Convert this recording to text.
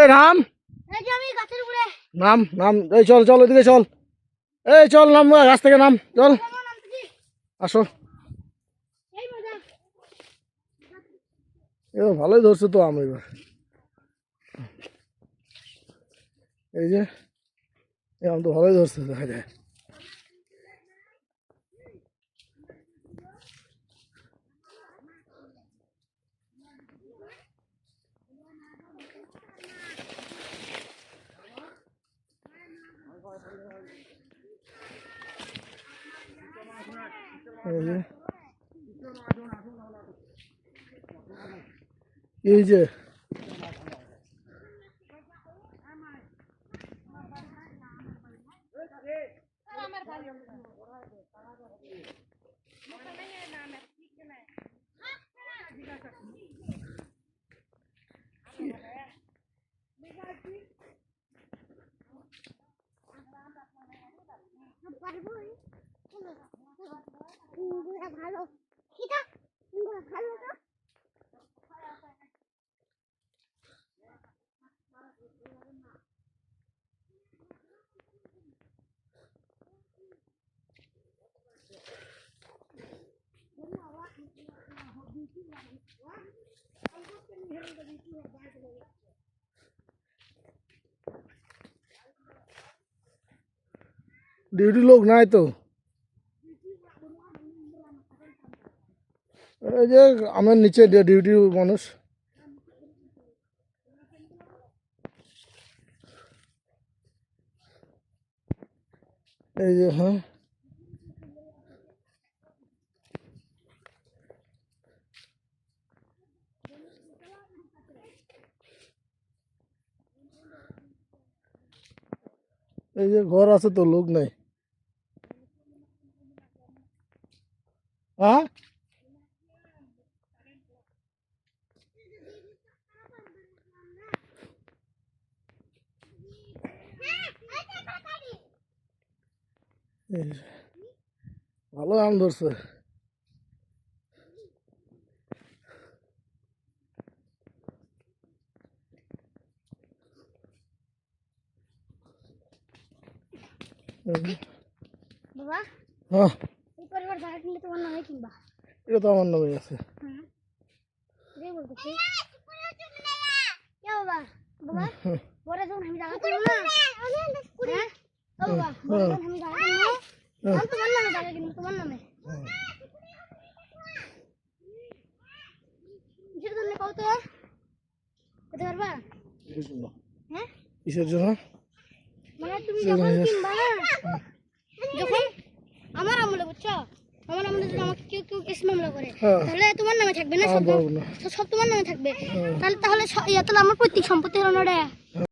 এই নাম নাম নাম, এই চল চল ওইদিকে চল, এই চল নাম, গাছ থেকে নাম, চল আসো। এবার ভালোই ধরছে তো আম এবার, এই যে এই আম তো ভালোই ধরছে দেখা যায়। এই যে ভালো ডিউটি লোক নাই তো, এই যে আমার নিচে ডিউটি মানুষ। এই যে হ্যাঁ, এই যে ঘর আছে তো লোক নাই। হ্যাঁ ভালো আম ধরছে। বাবা হ্যাঁ, এই পরিবার জায়গা কিনলে তোমার নামে কিনবা? এটা তো আমার নামে আছে। হ্যাঁ এটাই বলতেছি। কে বাবা? বাবা পরে যখন আমি জায়গা কিনবো না, হ্যাঁ ও বাবা পরে যখন আমি জায়গা কিনবো তখন তোমার নামে জায়গা কিনবো, তোমার নামে। কিসের জন্য কও তো? করতে পারবা? হ্যাঁ কিসের জন্য? মানে তুমি যখন কিনবা না, যখন আমার আমলে, বুঝছো, আমার আমলে যদি আমাকে কেউ কেউ কেস মামলা করে তাহলে তোমার নামে থাকবে না, সব তোমার নামে থাকবে। তাহলে তাহলে আমার পৈতৃক সম্পত্তি হলো না রে।